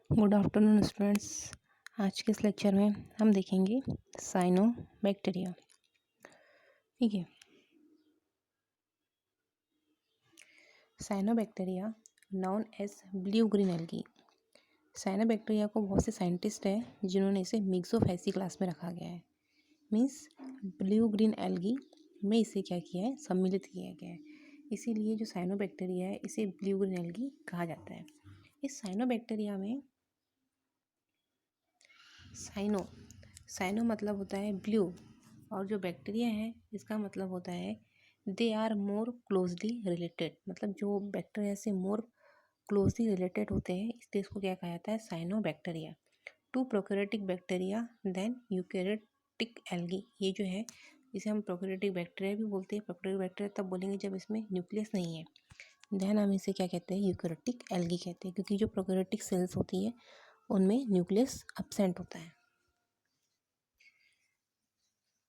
Good afternoon students. आज के इस लेक्चर में हम देखेंगे साइनोबैक्टीरिया। ठीक है, cyanobacteria known as blue green algae. Cyanobacteria को बहुत से साइंटिस्ट हैं जिन्होंने इसे मिक्सोफैसी क्लास में रखा गया है। मीन्स ब्लू ग्रीन एल्गी में इसे क्या किया है, सम्मिलित किया गया है। इसीलिए जो साइनोबैक्टीरिया है इसे ब्लू ग्रीन एल्गी कहा जाता है। इस साइनोबैक्टीरिया में साइनो मतलब होता है ब्लू, और जो बैक्टीरिया है इसका मतलब होता है they are more closely related. मतलब जो बैक्टीरिया से मोर क्लोजली रिलेटेड होते हैं इसलिए इसको क्या कहा जाता है, cyanobacteria. To prokaryotic bacteria than eukaryotic algae. ये जो है इसे हम प्रोकैरियोटिक बैक्टीरिया भी बोलते हैं। प्रोकैरियोटिक बैक्टीरिया तब बोलेंगे जब इसमें न्यूक्लियस नहीं है। देन हम इसे क्या कहते हैं, यूकैरियोटिक एल्गी कहते हैं, क्योंकि जो प्रोकैरियोटिक सेल्स होती है उनमें न्यूक्लियस एब्सेंट होता है।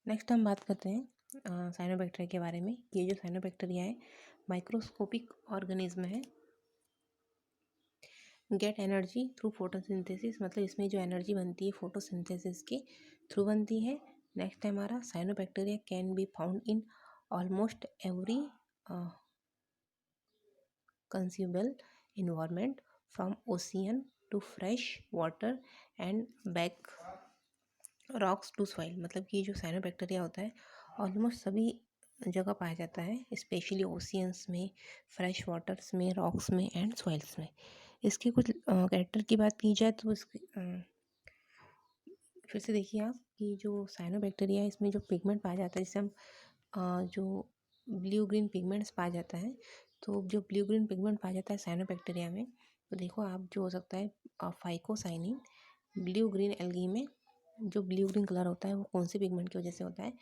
नेक्स्ट हम बात करते हैं साइनोबैक्टीरिया के बारे में। ये जो साइनोबैक्टीरिया है माइक्रोस्कोपिक ऑर्गेनिज्म है। गेट एनर्जी थ्रू फोटोसिंथेसिस, मतलब इसमें जो एनर्जी बनती है फोटोसिंथेसिस के थ्रू बनती है। नेक्स्ट है हमारा cyanobacteria can be found in almost every consumable environment from ocean to fresh water and back rocks to soil. मतलब कि जो साइनोबैक्टीरिया होता है ऑलमोस्ट सभी जगह पाया जाता है, स्पेशली ओशियंस में, फ्रेश वाटर्स में, रॉक्स में एंड सॉइल्स में। इसके कुछ कैरेक्टर की बात की जाए तो इसकी फिर से देखिए आप कि जो साइनोबैक्टीरिया है इसमें जो पिगमेंट पाया जाता है, जिसे हम जो ब्लू ग्रीन पिगमेंट्स पाया जाता है, तो जो ब्लू ग्रीन पिगमेंट पाया जाता है साइनोबैक्टीरिया में, तो देखो आप जो हो सकता है फाइकोसाइनिन। ब्लू ग्रीन एल्गी में जो ब्लू ग्रीन कलर होता है वो कौन से पिगमेंट की वजह से होता है,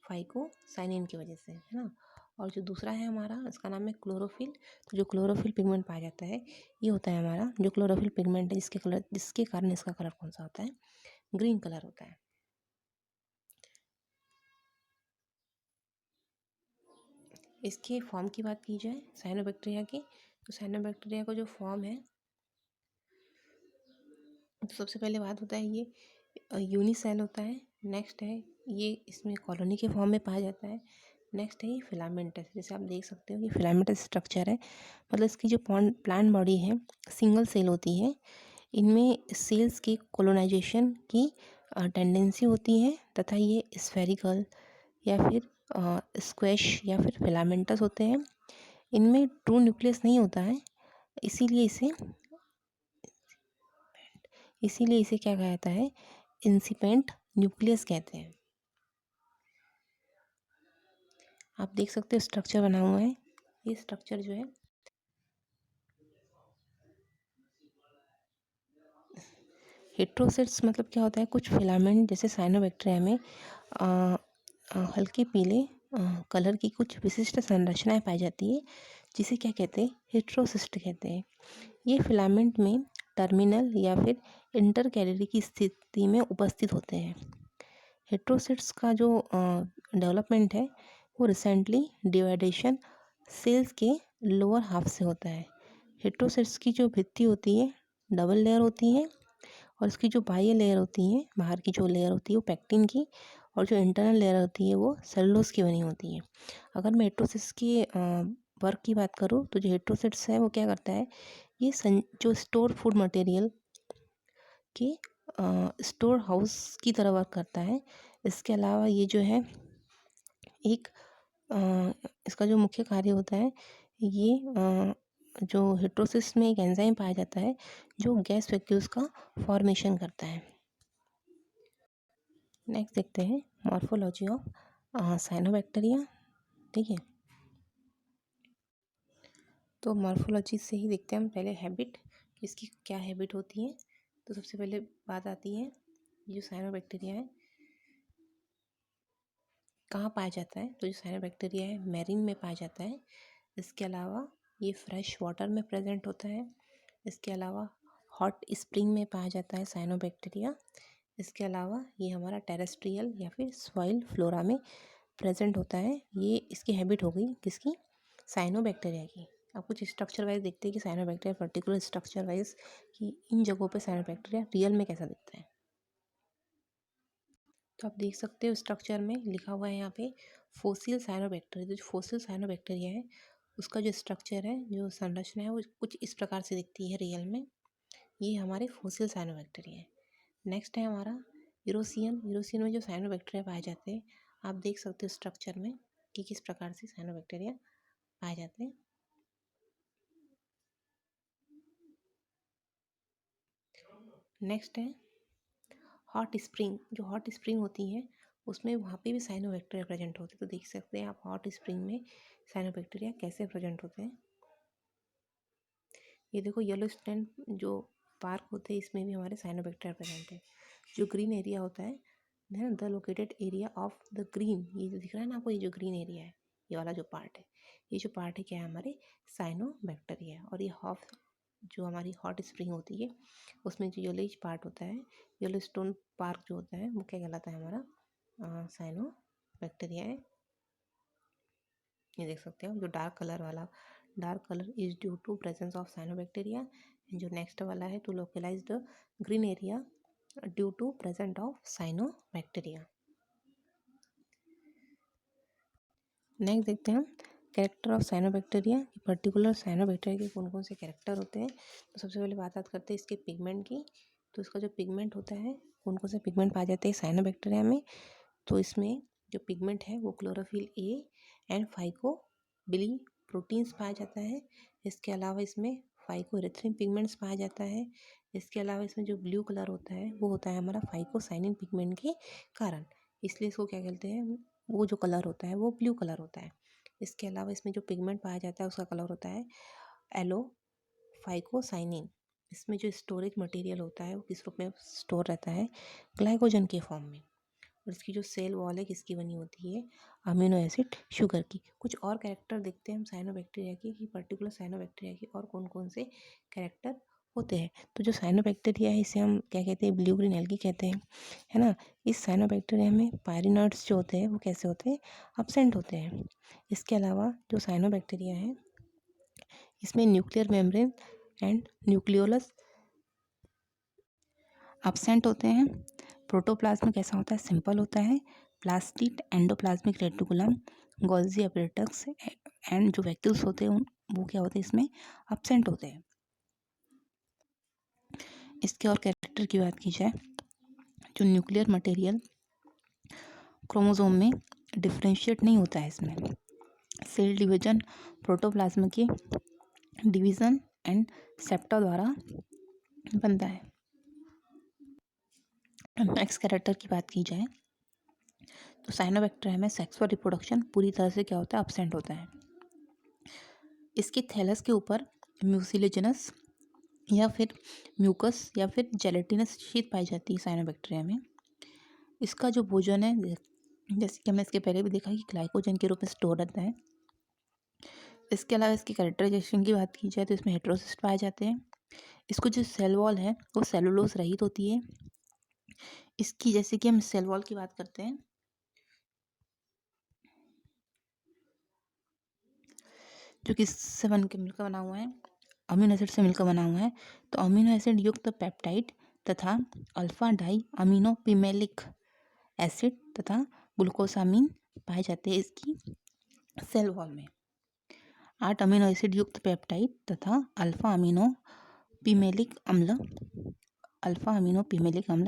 फाइकोसाइनिन की वजह से, है ना। और जो दूसरा है हमारा इसका नाम है क्लोरोफिल। तो जो क्लोरोफिल पिगमेंट पाया जाता है ये होता है हमारा जो क्लोरोफिल पिगमेंट है जिसके कारण इसका कलर कौन सा होता है, ग्रीन कलर होता है। इसके फॉर्म की बात की जाए साइनोबैक्टीरिया की, तो साइनोबैक्टीरिया का जो फॉर्म है तो सबसे पहले बात होता है ये यूनिसेल होता है। नेक्स्ट है ये इसमें कॉलोनी के फॉर्म में पाया जाता है। नेक्स्ट है ये फिलामेंटस। जैसे आप देख सकते हो ये फिलामेंटस स्ट्रक्चर है, मतलब इसकी जो प्लांट बॉडी है सिंगल सेल होती है। इनमें सेल्स की कोलोनाइजेशन की टेंडेंसी होती है तथा ये स्फेरिकल या फिर स्क्वैश या फिर फिलामेंटस होते हैं। इनमें ट्रू न्यूक्लियस नहीं होता है, इसीलिए इसे क्या कहा जाता है, इंसिपेंट न्यूक्लियस कहते हैं। आप देख सकते हो स्ट्रक्चर बना हुआ है। ये स्ट्रक्चर जो है हेट्रोसेट्स मतलब क्या होता है, कुछ फिलामेंट जैसे साइनोबैक्टीरिया में हल्के पीले कलर की कुछ विशिष्ट संरचनाएं पाई जाती है, जिसे क्या कहते हैं, हेट्रोसिस्ट कहते हैं। ये फिलामेंट में टर्मिनल या फिर इंटरकैलरी की स्थिति में उपस्थित होते हैं। हेट्रोसिट्स का जो डेवलपमेंट है वो रिसेंटली डिवाइडेशन सेल्स के लोअर हाफ से होता है। हेट्रोसिट्स की जो भित्ति होती है डबल लेयर होती है, और इसकी जो बाह्य लेयर होती है, बाहर की जो लेयर होती है वो पेक्टिन की, और जो इंटरनल लेयर होती है वो सेलुलोज की बनी होती है। अगर मैं हेट्रोसिट्स की वर्क की बात करूँ तो जो हेट्रोसिट्स है वो क्या करता है, ये जो स्टोर फूड मटेरियल के स्टोर हाउस की तरह वर्क करता है। इसके अलावा ये जो है एक इसका जो मुख्य कार्य होता है, ये जो हेट्रोसिस में एक एंजाइम पाया जाता है जो गैस वैक्यूल्स का फॉर्मेशन करता है। नेक्स्ट देखते हैं मॉर्फोलॉजी ऑफ साइनोबैक्टीरिया। ठीक है, तो मॉर्फोलॉजी से ही देखते हैं हम पहले हैबिट, इसकी क्या हैबिट होती है। तो सबसे पहले बात आती है जो साइनोबैक्टीरिया है कहाँ पाया जाता है, तो जो साइनोबैक्टीरिया है मैरीन में पाया जाता है। इसके अलावा ये फ्रेश वाटर में प्रेजेंट होता है। इसके अलावा हॉट स्प्रिंग में पाया जाता है साइनोबैक्टीरिया। इसके अलावा ये हमारा टेरेस्ट्रियल या फिर सॉइल फ्लोरा में प्रेजेंट होता है। ये इसकी हैबिट हो गई किसकी, साइनोबैक्टीरिया की। अब कुछ स्ट्रक्चर वाइज देखते हैं कि साइनोबैक्टीरिया पर्टिकुलर स्ट्रक्चर वाइज कि इन जगहों पे साइनोबैक्टीरिया रियल में कैसा दिखता है। तो आप देख सकते हो स्ट्रक्चर में लिखा हुआ है यहाँ पे फोसिल साइनोबैक्टीरिया। तो जो फोसिल साइनोबैक्टीरिया है उसका जो स्ट्रक्चर है, जो संरचना है, वो कुछ इस प्रकार से दिखती है रियल में। ये हमारे फोसिल साइनोबैक्टीरिया है। नेक्स्ट है हमारा यूरोसियन। यूरोसियन में जो साइनोबैक्टीरिया पाए जाते हैं, आप देख सकते हो स्ट्रक्चर में कि किस प्रकार से साइनोबैक्टीरिया पाए जाते हैं। नेक्स्ट है हॉट स्प्रिंग। जो हॉट स्प्रिंग होती है उसमें वहाँ पे भी साइनोबैक्टीरिया प्रेजेंट होते हैं। तो देख सकते हैं आप हॉट स्प्रिंग में साइनोबैक्टीरिया कैसे प्रेजेंट होते हैं। ये देखो येलो स्टैंड जो पार्क होते हैं इसमें भी हमारे साइनोबैक्टीरिया प्रेजेंट है। जो ग्रीन एरिया होता है the located area of the green, ये जो दिख रहा है ना आपको, ये जो ग्रीन एरिया है, ये वाला जो पार्ट है, ये जो पार्ट है क्या है हमारे साइनोबैक्टीरिया। और ये हॉफ जो हमारी हॉट स्प्रिंग होती है उसमें जो येलोइश पार्ट होता है, येलो स्टोन पार्क जो होता है, वो क्या कहलाता है हमारा साइनोबैक्टीरिया है। ये देख सकते हो जो डार्क कलर वाला, dark colour is due to presence of cyanobacteria. जो नेक्स्ट वाला है to localize the green area due to present of cyanobacteria. Next देखते हैं character of cyanobacteria. Particular cyanobacteria के कौन कौन से कैरेक्टर होते हैं। तो सबसे पहले बात करते हैं इसके पिगमेंट की। तो इसका जो पिगमेंट होता है, कौन कौन से पिगमेंट पाए जाते हैं साइनोबैक्टीरिया में। तो इसमें जो पिगमेंट है वो क्लोरोफिल ए एंड फाइकोबिली प्रोटीन्स पाया जाता है। इसके अलावा इसमें फाइकोएरिथ्रिन पिगमेंट्स पाया जाता है। इसके अलावा इसमें जो ब्लू कलर होता है वो होता है हमारा फाइकोसाइनिन पिगमेंट के कारण, इसलिए इसको क्या कहते हैं, वो जो कलर होता है वो ब्लू कलर होता है। इसके अलावा इसमें जो पिगमेंट पाया जाता है उसका कलर होता है एलो फाइकोसाइनिन। इसमें जो स्टोरेज मटेरियल होता है वो किस रूप में स्टोर रहता है, ग्लाइकोजन के फॉर्म में। और इसकी जो सेल वॉल है किसकी बनी होती है, अमीनो एसिड शुगर की। कुछ और कैरेक्टर देखते हैं हम साइनोबैक्टीरिया की कि पर्टिकुलर साइनोबैक्टीरिया के और कौन कौन से कैरेक्टर होते हैं। तो जो साइनोबैक्टीरिया है इसे हम क्या कहते हैं, ब्लू ग्रीन एल्गी कहते हैं, है ना। इस साइनोबैक्टीरिया में पायरिनॉइड्स जो होते हैं वो कैसे होते हैं, अब्सेंट होते हैं। इसके अलावा जो साइनोबैक्टीरिया है इसमें nuclear membrane and nucleolus absent होते हैं। प्रोटोप्लाज्म कैसा होता है, सिंपल होता है। Plastid endoplasmic reticulum Golgi apparatus and जो वैक्यूल्स होते हैं वो क्या होते हैं, इसमें अब्सेंट होते हैं। इसके और कैरेक्टर की बात की जाए, जो न्यूक्लियर मटेरियल क्रोमोसोम में डिफ्रेंशिएट नहीं होता है, इसमें सेल डिवीजन प्रोटोप्लाज्म के डिवीजन एंड सेप्टा द्वारा बनता है। नेक्स्ट कैरेक्टर की बात की जाए तो साइनोबैक्टीरिया में सेक्सुअल रिप्रोडक्शन पूरी तरह से क्या होता है, अब्सेंट होता है। इसके थैलस के ऊपर म्यूसिलेजिनस या फिर म्यूकस या फिर जेलेटिनस शीट पाई जाती है साइनोबैक्टीरिया में। इसका जो भोजन है, जैसे कि हमने इसके पहले भी देखा कि ग्लाइकोजन के रूप में स्टोर रहता है। इसके अलावा इसकी कैरेक्टराइजेशन की बात की जाए तो इसमें हेटेरोसिस्ट पाए जाते हैं। इसको जो सेल वॉल है वो सेलुलोज रहित होती है। इसकी जैसे कि हम सेल वॉल की बात करते हैं, जो किससे बन के मिलकर बना हुआ है, अमीनो एसिड से मिलकर बना हुआ है। तो अमीनो एसिड युक्त पेप्टाइड तथा अल्फा डाई अमीनो पिमेलिक एसिड तथा ग्लूकोसामीन पाए जाते हैं इसकी सेल वॉल में। 8 अमीनो एसिड युक्त पेप्टाइड तथा अल्फा अमीनो पिमेलिक अम्ल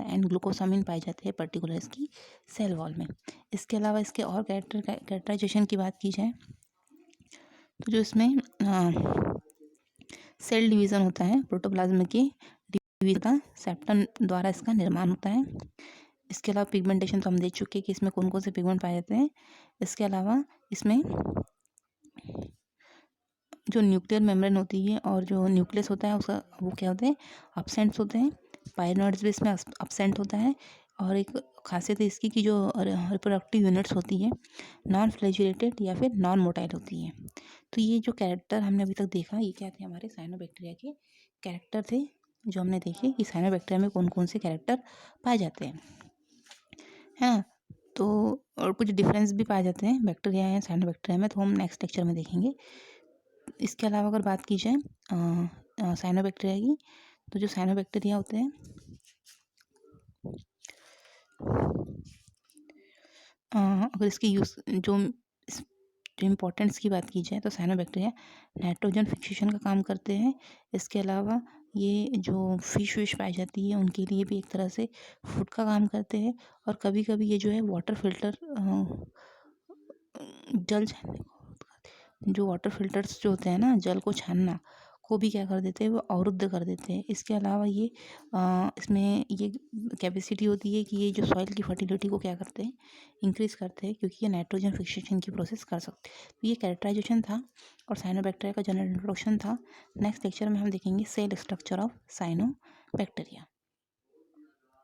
एंड ग्लूकोसामीन पाए जाते हैं पर्टिकुलर इसकी सेल वॉल में। इसके अलावा इसके और कैरेक्टराइजेशन की बात की जाए तो जो इसमें सेल डिवीज़न होता है, प्रोटोप्लाज्म के डिवीज़न सेप्टम द्वारा इसका निर्माण होता है। इसके अलावा पिगमेंटेशन तो हम देख चुके हैं कि इसमें कौन कौन से पिगमेंट पाए जाते हैं। इसके अलावा इसमें जो न्यूक्लियर मेम्ब्रेन होती है और जो न्यूक्लियस होता है उसका वो क्या होते हैं, अब्सेंट्स होते हैं। पायरिनॉइड्स भी इसमें अब्सेंट होता है। और एक खासियत है इसकी कि जो रिप्रोडक्टिव यूनिट्स होती है नॉन फ्लैजुलेटेड या फिर नॉन मोटाइल होती है। तो ये जो कैरेक्टर हमने अभी तक देखा, ये क्या थे, हमारे साइनोबैक्टीरिया के कैरेक्टर थे जो हमने देखे कि साइनोबैक्टीरिया में कौन कौन से कैरेक्टर पाए जाते हैं, है ना। तो और कुछ डिफरेंस भी पाए जाते हैं बैक्टीरिया या साइनोबैक्टीरिया में, तो हम नेक्स्ट लेक्चर में देखेंगे। इसके अलावा अगर बात की जाए साइनोबैक्टीरिया की, तो जो साइनोबैक्टीरिया होते हैं अगर इसकी यूज़ जो इम्पोर्टेंस की बात की जाए तो साइनोबैक्टीरिया नाइट्रोजन फिक्सेशन का काम करते हैं। इसके अलावा ये जो फिश पाई जाती है उनके लिए भी एक तरह से फूड का काम करते हैं। और कभी कभी ये जो है वाटर फिल्टर जल जो वाटर फिल्टर्स जो होते हैं ना, जल को छानना को भी क्या कर देते हैं, वो अवरुद्ध कर देते हैं। इसके अलावा ये इसमें ये कैपेसिटी होती है कि ये जो सॉइल की फर्टिलिटी को क्या करते हैं, इंक्रीज़ करते हैं, क्योंकि ये नाइट्रोजन फिक्सेशन की प्रोसेस कर सकते हैं। तो ये कैरेक्टराइजेशन था और साइनोबैक्टीरिया का जनरल इंट्रोडक्शन था। नेक्स्ट लेक्चर में हम देखेंगे सेल स्ट्रक्चर ऑफ साइनोबैक्टीरिया।